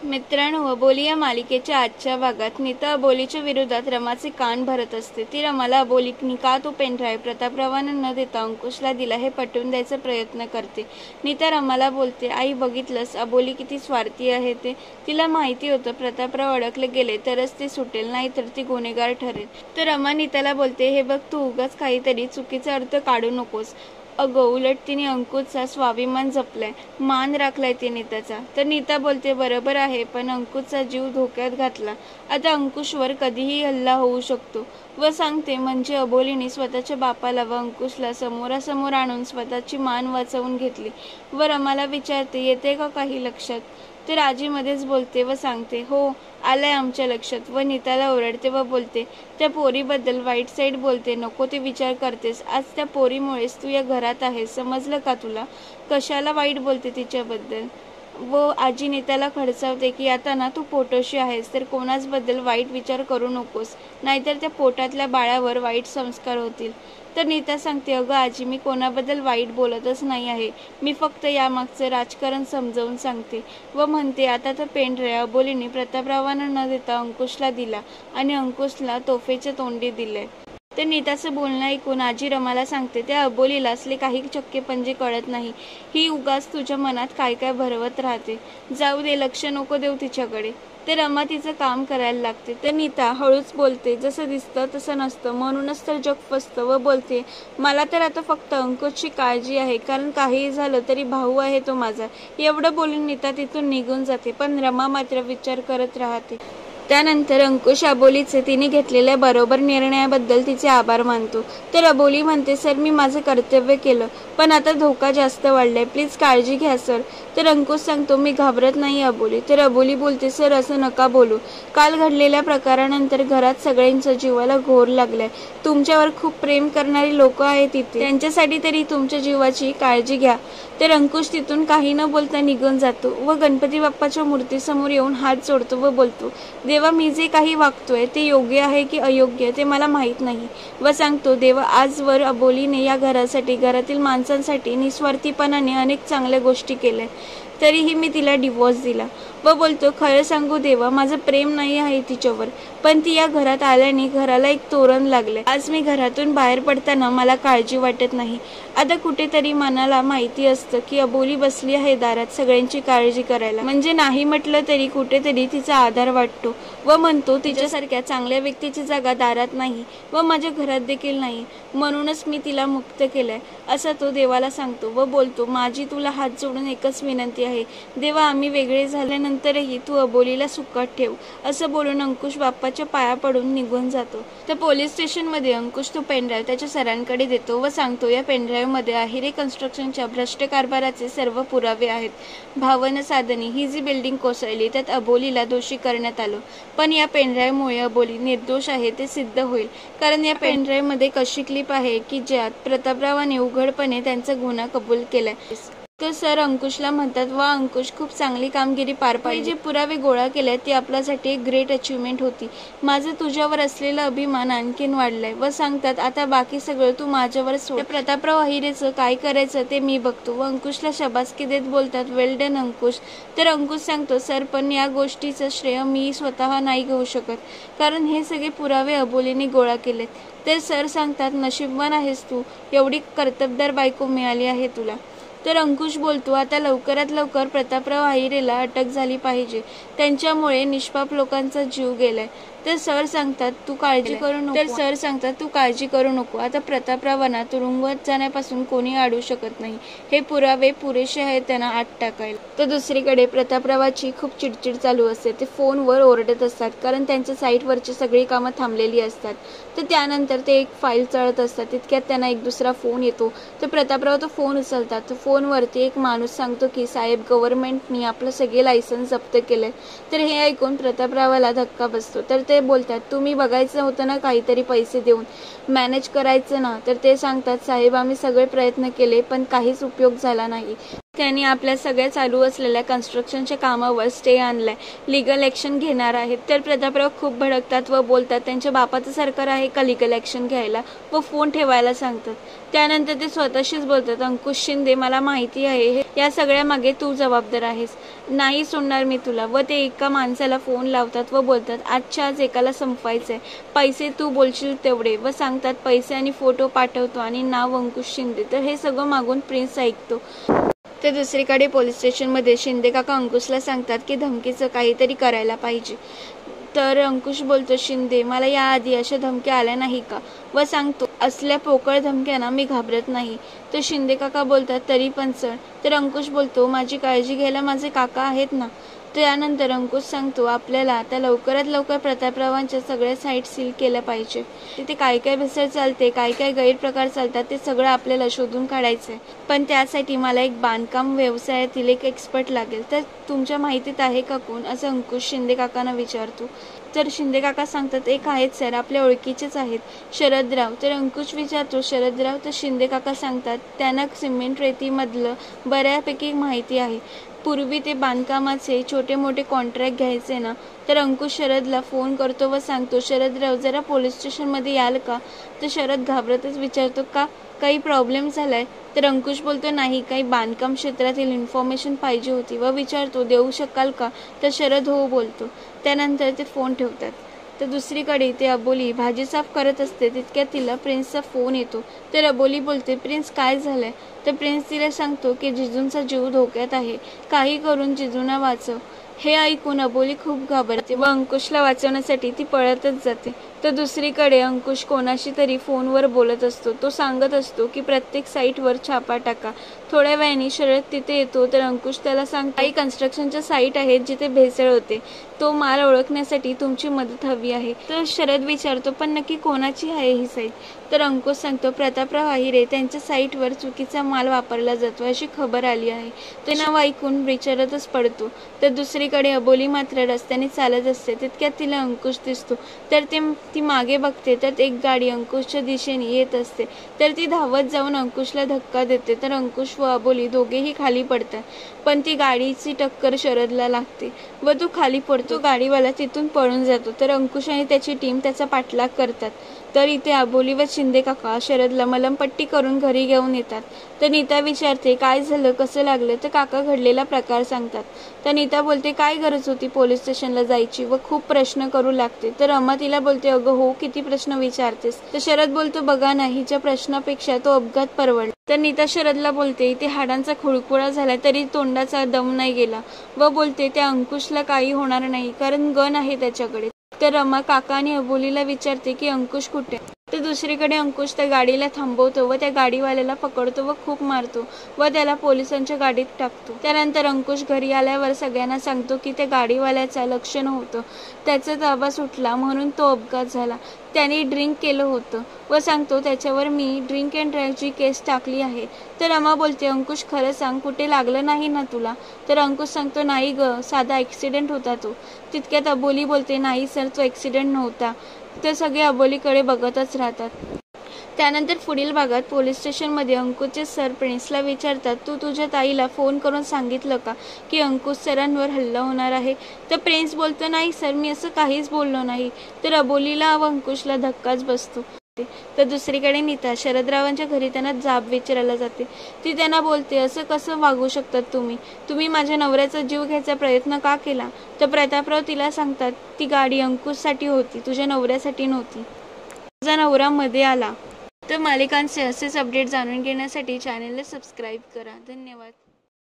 मित्रांनो, अबोली या मालिकेच्या आजच्या भागात नीता अबोलीच्या विरोधात रमाचे कान भरत असते. ती रमाला अबोलीने का तो पेनड्राईव्ह प्रतापरावांना न देता अंकुशला दिला हे पटवून द्यायचा प्रयत्न करते. नीता रमाला बोलते, आई बघितलंस अबोली किती स्वार्थी आहे ते. तिला माहिती होतं प्रतापराव अडकले गेले तरच ते सुटेल, नाहीतर ती गुन्हेगार ठरेल. तर रमा नीताला बोलते, हे बघ तू उगाच काहीतरी चुकीचा अर्थ काढू नकोस. अगं उलट तिने अंकुशचा स्वाभिमान जपलाय, मान राखलाय ती नीताचा. तर नीता बोलते, बरोबर आहे, पण अंकुशचा जीव धोक्यात घातला. आता अंकुशवर कधीही हल्ला होऊ शकतो. व सांगते म्हणजे अबोलीने स्वतःच्या बापाला व अंकुशला समोरासमोर आणून स्वतःची मान वाचवून घेतली. व रमाला विचारते, येते का काही लक्षात. तर आजीमध्येच बोलते व सांगते, हो आलंय आमच्या लक्षात. व नीताला ओरडते व बोलते, त्या पोरीबद्दल वाईट साईड बोलते, नको ते विचार करतेस. आज त्या पोरीमुळेच तू या घरात आहेस, समजलं का तुला. कशाला वाईट बोलते तिच्याबद्दल. व आजी नीताला खडसावते की आता ना तू पोटोशी आहेस, तर कोणाच बद्दल वाईट विचार करू नकोस, नाहीतर त्या पोटातल्या बाळावर वाईट संस्कार होतील. तर नीता सांगते, अगं आजी मी कोणाबद्दल वाईट बोलतच नाही आहे, मी फक्त यामागचं राजकारण समजावून सांगते. व म्हणते, आता तर पेनड्राईव्ह अबोलीने प्रतापरावांना न देता अंकुशला दिला आणि अंकुशला तोफेच्या तोंडी दिले. तर नीताचं बोलणं ऐकून आजी रमाला सांगते, त्या अबोलीला असले काही चक्के पंजे कळत नाही, ही उगाच तुझ्या मनात काय काय भरवत राहते, जाऊ दे, लक्ष नको देऊ तिच्याकडे. तर रमा तिचं काम करायला लागते. तर नीता हळूच बोलते, जसं दिसतं तसं नसतं, म्हणूनच तर जग फसतं. व बोलते, मला तर आता फक्त अंकुशची काळजी आहे, कारण काहीही झालं तरी भाऊ आहे तो माझा. एवढं बोलून नीता तिथून निघून जाते, पण रमा मात्र विचार करत राहते. त्यानंतर अंकुश अबोलीचे तिने घेतलेल्या बरोबर निर्णयाबद्दल तिचे आभार मानतो. तर अबोली म्हणते, सर मी माझं कर्तव्य केलं, पण आता धोका जास्त वाढलाय, प्लीज काळजी घ्या सर. तर अंकुश सांगतो, मी घाबरत नाही अबोली. तर अबोली बोलते, सर असं नका बोलू, काल घडलेल्या प्रकारानंतर घरात सगळ्यांच्या जीवाला घोर लागलाय, तुमच्यावर खूप प्रेम करणारी लोक आहेत तिथे, त्यांच्यासाठी तरी तुमच्या जीवाची काळजी घ्या. तर अंकुश तिथून काही न बोलता निघून जातो व गणपती बाप्पाच्या मूर्तीसमोर येऊन हात जोडतो व बोलतो, देवा मी जे काही वागतोय ते योग्य आहे की अयोग्य ते मला माहीत नाही. व सांगतो, देवा आजवर अबोलीने या घरासाठी, घरातील माणसांसाठी निस्वार्थीपणाने अनेक चांगल्या गोष्टी केल्या, तरीही मी तिला डिवोर्स दिला. व बोलतो, खरं सांगू देवा माझं प्रेम नाही आहे तिच्यावर, पण ती या घरात आल्याने घराला एक तोरण लागले. आज मी घरातून बाहेर पडताना मला काळजी वाटत नाही. आता कुठेतरी मनाला माहिती असतं की अबोली बसली आहे दारात सगळ्यांची काळजी करायला, म्हणजे नाही म्हटलं तरी कुठेतरी तिचा आधार वाटतो. व म्हणतो, तिच्यासारख्या चांगल्या व्यक्तीची जागा दारात नाही व माझ्या घरात देखील नाही, म्हणूनच मी तिला मुक्त केलंय, असं तो देवाला सांगतो. व बोलतो, माझी तुला हात जोडून एकच विनंती आहे, देवा आम्ही वेगळे झाल्यानंतरही तू अबोलीला सुखात ठेव. असं बोलून अंकुश बाप्पाच्या पाया पडून निघून जातो. तर पोलीस स्टेशन मध्ये अंकुश तो पेनड्राईव्ह त्याच्या सरांकडे देतो व सांगतो, या पेनड्राईव्ह मध्ये आहिरे कन्स्ट्रक्शनच्या भ्रष्ट कारभाराचे सर्व पुरावे आहेत. भावन साधनी ही जी बिल्डिंग कोसळली त्यात अबोलीला दोषी करण्यात आलं, पण या पेनड्राईव्ह मुळे अबोली निर्दोष आहे ते सिद्ध होईल, कारण या पेनड्राईव्ह मध्ये कशी क्लिप आहे की ज्यात प्रतापरावाने उघडपणे त्यांचा गुन्हा कबूल केलाय. तर सर अंकुशला म्हणतात, वा अंकुश खूप चांगली कामगिरी पार पाडली, जे पुरावे गोळा केले ती आपल्यासाठी एक ग्रेट अचिव्हमेंट होती, माझं तुझ्यावर असलेला अभिमान आणखीन वाढलाय. व सांगतात, आता बाकी सगळं तू माझ्यावर सोड, प्रतापराव अहिरेचं काय करायचं ते मी बघतो. व अंकुशला शाबासकी देत बोलतात, वेल डन अंकुश. तर अंकुश सांगतो, सर पण या गोष्टीचं श्रेय मी स्वतः नाही घेऊ शकत, कारण हे सगळे पुरावे अबोलीने गोळा केलेत. तर सर सांगतात, नशीबवान आहेस तू, एवढी कर्तबदार बायको मिळाली आहे तुला. तर अंकुश बोलतो, आता लवकरात लवकर प्रतापराव अहिरेला अटक झाली पाहिजे, त्यांच्यामुळे निष्पाप लोकांचा जीव गेलाय. तर सर सांगतात, तू काळजी करू नको, आता प्रतापरावांना तुरुंगात जाण्यापासून कोणी अडवू शकत नाही, हे पुरावे पुरेसे आहेत त्यांना आत टाकायला. तर दुसरीकडे प्रतापरावाची खूप चिडचिड चालू असते, ते फोनवर ओरडत असतात, कारण त्यांच्या साईटवरची सगळी कामं थांबलेली असतात. तर त्यानंतर ते एक फाईल चाळत असतात, तितक्यात त्यांना एक दुसरा फोन येतो. तर प्रतापराव तो फोन उचलतात. तर फोनवरती एक माणूस सांगतो की साहेब गव्हर्नमेंटनी आपलं सगळे लायसन्स जप्त केलंय. तर हे ऐकून प्रतापरावाला धक्का बसतो. तर ते बोलतात, तुम्ही बघायचं होतं ना काहीतरी पैसे देऊन मॅनेज करायचं ना. तर ते सांगतात, साहेब आम्ही सगळे प्रयत्न केले पण काहीच उपयोग झाला नाही, त्यांनी आपल्या सगळ्या चालू असलेल्या कन्स्ट्रक्शनच्या कामावर स्टे आणलाय, लीगल ॲक्शन घेणार आहेत. तर प्रतापराव खूप भडकतात व बोलतात त्यांच्या बापाचं सरकार आहे का लीगल ॲक्शन घ्यायला व फोन ठेवायला सांगतात. त्यानंतर ते स्वतःशीच बोलतात, अंकुश शिंदे मला माहिती आहे या सगळ्या मागे तू जबाबदार आहेस, नाही सोडणार मी तुला. व ते एका माणसाला फोन लावतात व बोलतात आजच्या आज एकाला संपवायचंय, पैसे तू बोलशील तेवढे. व सांगतात पैसे आणि फोटो पाठवतो आणि नाव अंकुश शिंदे. तर हे सगळं मागून प्रिन्स ऐकतो. तर दुसरीकडे पोलीस स्टेशनमध्ये शिंदे काका अंकुशला सांगतात की धमकीचं काहीतरी करायला पाहिजे. तर अंकुश बोलतो शिंदे मला याआधी अशा धमक्या आल्या नाही का, व सांगतो असल्या पोकळ धमक्यांना मी घाबरत नाही. तर शिंदे काका बोलतात तरी पण सर. तर अंकुश बोलतो माझी काळजी घ्यायला माझे काका आहेत ना. त्यानंतर अंकुश सांगतो आपल्याला आता लवकरात लवकर प्रतापरावांच्या सगळ्या साईट सील केल्या पाहिजे. तिथे काय काय भेसळ चालते, काय काय गैरप्रकार चालतात ते सगळं आपल्याला शोधून काढायचं आहे. पण त्यासाठी मला एक बांधकाम व्यवसायातील एक एक्सपर्ट लागेल. तर तुमच्या माहितीत आहे का कोण, असं अंकुश शिंदे काकांना विचारतो. तर शिंदे काका सांगतात एक आहेत सर, आपल्या ओळखीचेच आहेत, शरदराव. तर अंकुश विचारतो शरदराव. तर शिंदे काका सांगतात त्यांना सिमेंट रेतीमधलं बऱ्यापैकी माहिती आहे. पूर्वी ते बांधकामाचे छोटे मोठे कॉन्ट्रॅक्ट घ्यायचे ना. तर अंकुश शरदला फोन करतो व सांगतो शरदराव जरा पोलीस स्टेशनमध्ये याल का. तर शरद घाबरतच विचारतो का, काही प्रॉब्लेम झालाय. तर अंकुश बोलतो नाही, काही बांधकाम क्षेत्रातील इन्फॉर्मेशन पाहिजे होती. व विचारतो देऊ शकाल का. तर शरद हो बोलतो. त्यानंतर ते फोन ठेवतात. तर दुसरीकडे ते अबोली भाजी साफ करत असते तितक्यात तिला प्रिन्सचा फोन येतो. तर अबोली बोलते प्रिन्स काय झालंय. तर प्रिन्स तिला सांगतो की जिजूंचा जीव धोक्यात आहे, काही करून जिजूंना वाचव. हे ऐकून अबोली खूप घाबरते व अंकुशला वाचवण्यासाठी ती पळतच जाते. तर दुसरीकडे अंकुश कोणाशी तरी फोनवर बोलत असतो. तो सांगत असतो की प्रत्येक साईटवर छापा टाका. थोड्या वेळाने शरद तिथे येतो. तर अंकुश त्याला सांगतो काही कन्स्ट्रक्शनच्या साईट आहेत जिथे भेसळ होते, तो माल ओळखण्यासाठी तुमची मदत हवी आहे. तर शरद विचारतो पण नक्की कोणाची आहे ही साईट. तर अंकुश सांगतो प्रतापराव आहिरे त्यांच्या साईटवर चुकीचा माल वापरला जातो अशी खबर आली आहे. ते नाव ऐकून विचारतच पडतो. तर दुसरीकडे अबोली मात्र रस्त्याने चालत असते तितक्यात तिला अंकुश दिसतो. तर ती मागे बघते तर एक गाडी अंकुशच्या दिशेने येत असते. तर ती धावत जाऊन अंकुशला धक्का देते. तर अंकुश व अबोली दोघेही खाली पडतात. पण ती गाडीची टक्कर शरदला लागते व तो खाली पडतो. गाडीवाला तिथून पळून जातो. तर अंकुश आणि त्याची टीम त्याचा पाठलाग करतात. तर इथे अबोली व शिंदे काका शरदला मलमपट्टी करून घरी घेऊन येतात. तर नीता विचारते काय झालं, कसं लागलं. तर काका घडलेला प्रकार सांगतात. तर नीता बोलते काय गरज होती पोलीस स्टेशनला जायची व खूप प्रश्न करू लागते. तर रमा तिला बोलते अगं हो किती प्रश्न विचारतेस. तर शरद बोलतो बघा ना, हिच्या प्रश्नापेक्षा तो अपघात परवडला. तर नीता शरदला बोलते इथे हाडांचा खुळखुळा झाला तरी तोंडाचा दम नाही गेला व बोलते त्या अंकुशला काही होणार नाही कारण गन आहे त्याच्याकडे. तर रमा काका आणि अबोलीला विचारते की अंकुश कुठे. तर दुसरीकडे अंकुश त्या गाडीला थांबवतो व त्या गाडीवाल्याला पकडतो व खूप मारतो व त्याला पोलिसांच्या गाडीत टाकतो. त्यानंतर अंकुश घरी आल्यावर सगळ्यांना सांगतो की त्या गाडीवाल्याचा लक्ष नव्हतं, त्याचा ताबा सुटला म्हणून तो अपघात झाला, त्याने ड्रिंक केलं होतं व सांगतो त्याच्यावर मी ड्रिंक अँड ड्राईव्हची केस टाकली आहे. तर रमा बोलते अंकुश खरं सांग कुठे लागलं नाही ना तुला. तर अंकुश सांगतो नाही ग, साधा ॲक्सिडेंट होता तो. तितक्यात अबोली बोलते नाही सर तो ॲक्सिडेंट नव्हता. तर सगळे अबोलीकडे बघतच राहतात. त्यानंतर पुढील भागात पोलीस स्टेशनमध्ये अंकुशचे सर प्रिन्सला विचारतात तू तुझ्या ताईला फोन करून सांगितलं का की अंकुश सरांवर हल्ला होणार आहे. तर प्रिन्स बोलतो नाही सर मी असं काहीच बोललो नाही. तर अबोलीला व अंकुशला धक्काच बसतो. तर दुसरीकडे नीता शरदरावांच्या घरी त्यांना जाब विचारायला जाते. ती त्यांना बोलते असं कसं वागू शकतात तुम्ही माझ्या नवऱ्याचा जीव घ्यायचा प्रयत्न का केला. तर प्रतापराव तिला सांगतात ती गाडी अंकुशसाठी होती, तुझ्या नवऱ्यासाठी नव्हती. तुझा नवरा मध्ये आला. तर मालिकांचे असेच अपडेट जाणून घेण्यासाठी चॅनलला सबस्क्राईब करा. धन्यवाद.